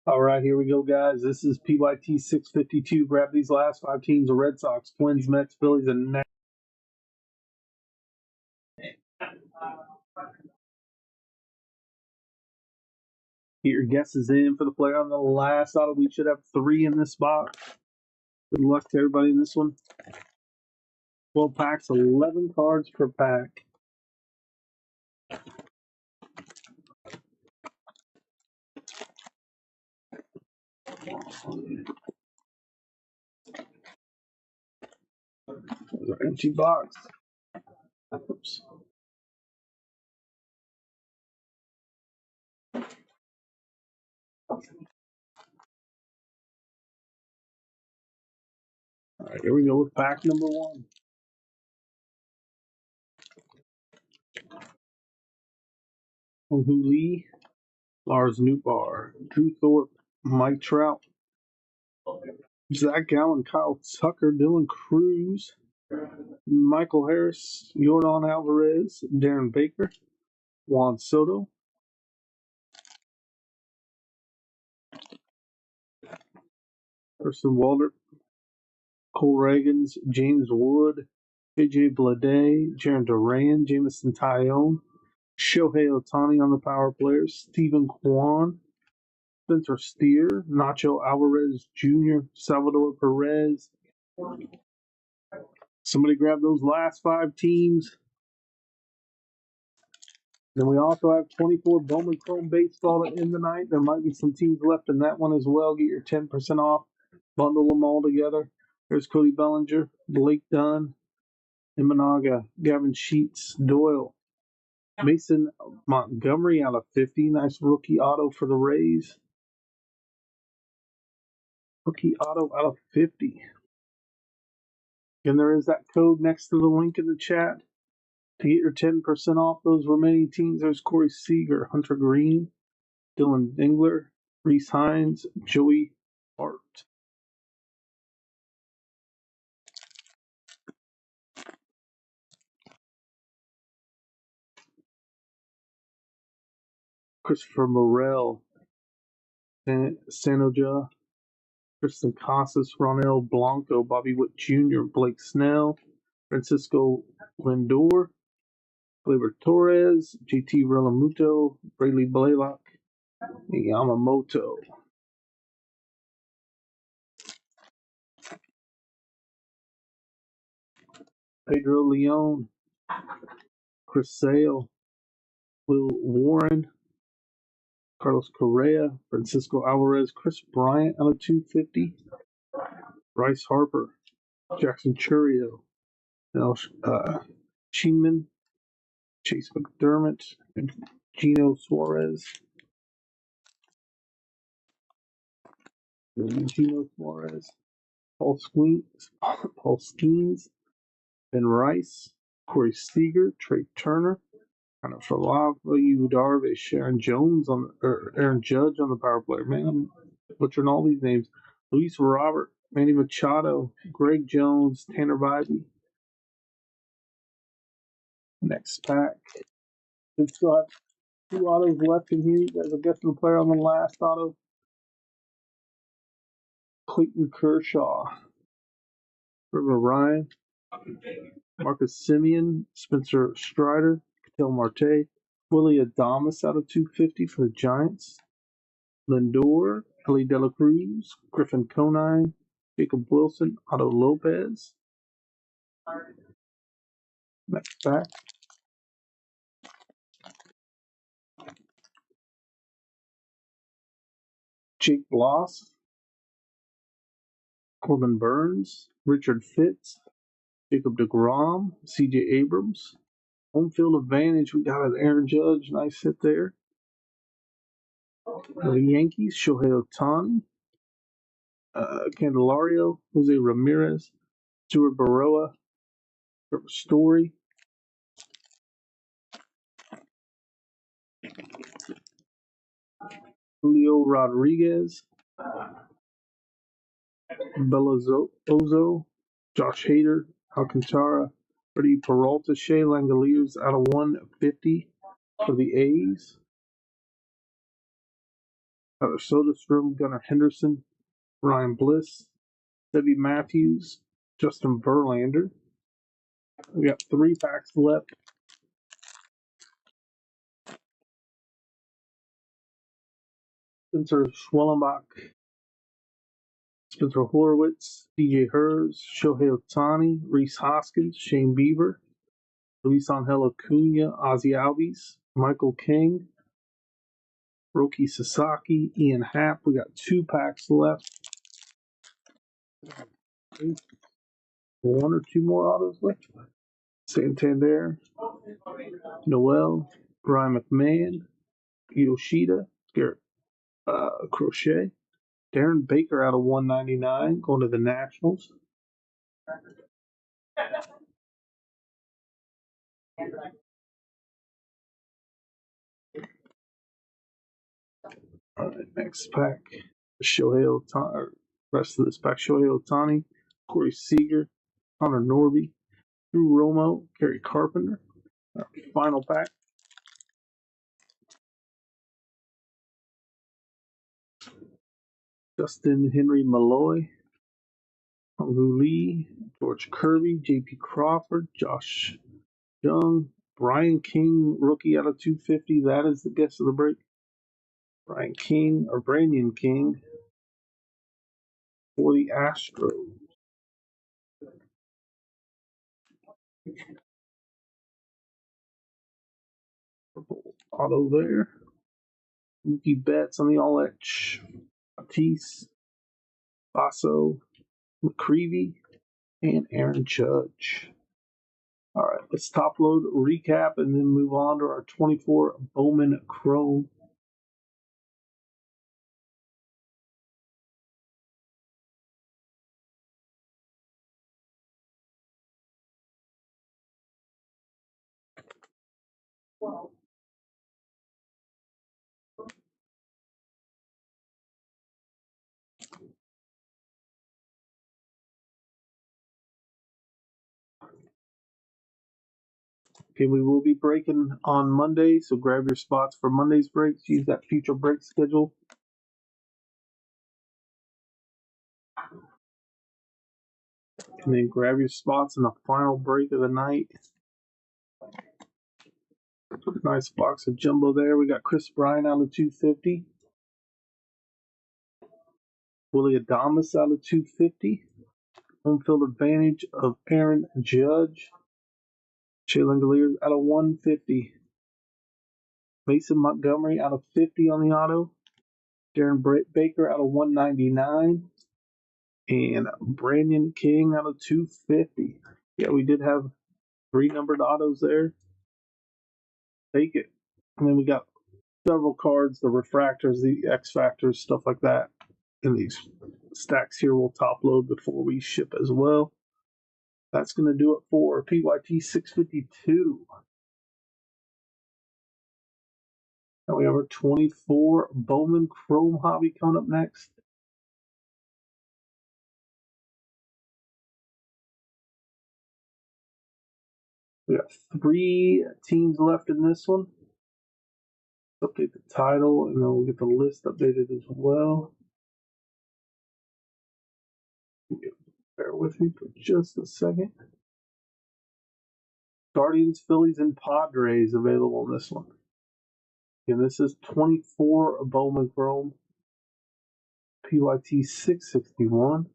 All right, here we go, guys. This is PYT 652. Grab these last 5 teams of Red Sox, Twins, Mets, Phillies, and Nats. Get your guesses in for the player on the last auto. We should have 3 in this box. Good luck to everybody in this one. 12 packs, 11 cards per pack. There's our empty box. Oops. All right, here we go with pack number 1. Woo Lee, Lars Nootbaar, Drew Thorpe, Mike Trout, Zach Gallen, Kyle Tucker, Dylan Cruz, Michael Harris, Yordan Alvarez, Darren Baker, Juan Soto, Person Walter, Cole Reagans, James Wood, AJ Blade, Jaron Duran, Jameson Tyone, Shohei Ohtani on the power players, Stephen Kwan, Spencer Steer, Nacho Alvarez Jr., Salvador Perez. Somebody grab those last 5 teams. Then we also have 24 Bowman Chrome Baseball to end the night. There might be some teams left in that one as well. Get your 10% off. Bundle them all together. There's Cody Bellinger, Blake Dunn, Imanaga, Gavin Sheets, Doyle, Mason Montgomery out of 50. Nice rookie auto for the Rays. Rookie auto out of 50. And there is that code next to the link in the chat to get your 10% off those remaining teams. There's Corey Seager, Hunter Green, Dylan Dingler, Reese Hines, Joey Hart. Christopher Morel, Sanoja, Tristan Casas, Ronel Blanco, Bobby Witt Jr., Blake Snell, Francisco Lindor, Gleyber Torres, JT Realmuto, Braley Blaylock, Yamamoto. Pedro Leon, Chris Sale, Will Warren, Carlos Correa, Francisco Alvarez, Chris Bryant out of 250, Bryce Harper, Jackson Churio, Sheenman, Chase McDermott, and Gino Suarez. Paul Skeens, Ben Rice, Corey Seager, Trey Turner, Kind of Falava, Darvish, Aaron Judge on the power play. Man, I'm butchering all these names. Luis Robert, Manny Machado, Greg Jones, Tanner Bybee. Next pack. We still have 2 autos left in here. You guys will get to the player on the last auto. Clayton Kershaw, River Ryan, Marcus Simeon, Spencer Strider, Ketel Marte, Willie Adames out of 250 for the Giants, Lindor, Ellie De La Cruz, Griffin Conine, Jacob Wilson, Otto Lopez. Next pack. Jake Bloss, Corbin Burns, Richard Fitz, Jacob DeGrom, CJ Abrams. Home field advantage, we got an Aaron Judge, nice hit there. The Yankees, Shohei Ohtani, Candelario, Jose Ramirez, Stuart Baroa, Trevor Story, Julio Rodriguez, Ozo, Josh Hader, Alcantara, Freddie Peralta, Shea Langoliers out of 150 for the A's. Got our Soderstrom, Gunnar Henderson, Ryan Bliss, Debbie Matthews, Justin Verlander. We got 3 packs left. Spencer Schwellenbach, Spencer Horwitz, DJ Hers, Shohei Ohtani, Reese Hoskins, Shane Bieber, Luis Angel Acuna, Ozzie Albies, Michael King, Roki Sasaki, Ian Happ. We got 2 packs left. 1 or 2 more autos left. Santander, Noel, Brian McMahon, Yoshida, Garrett Crochet, Darren Baker out of 199, going to the Nationals. All right, next pack. Shohei Ohtani, rest of this pack: Shohei Ohtani, Corey Seager, Connor Norby, Drew Romo, Gary Carpenter. Our final pack. Justin Henry Malloy, Lu Lee, George Kirby, J.P. Crawford, Josh Young, Brian King, rookie out of 250. That is the guess of the break. Brian King, or Brandon King, for the Astros. Purple auto there. Mookie Betts on the all-etch. Tatis, Basso, McCreevy, and Aaron Judge. All right, let's top load, recap, and then move on to our 24 Bowman Chrome. Okay, we will be breaking on Monday, so grab your spots for Monday's breaks. Use that future break schedule. And then grab your spots in the final break of the night. Nice box of jumbo there. We got Chris Bryant out of 250. Willie Adames out of 250. Home field advantage of Aaron Judge. Shea Langoliers out of 150. Mason Montgomery out of 50 on the auto. Darren Baker out of 199. And Brandon King out of 250. Yeah, we did have 3 numbered autos there. Take it. And then we got several cards, the refractors, the X Factors, stuff like that. And these stacks here will top load before we ship as well. That's going to do it for PYT 652. And we have our 24 Bowman Chrome Hobby coming up next. We got 3 teams left in this one. Let's update the title, and then we'll get the list updated as well. Bear with me for just a second. Guardians, Phillies, and Padres available in this one. And this is 24 Bowman Chrome, PYT 661.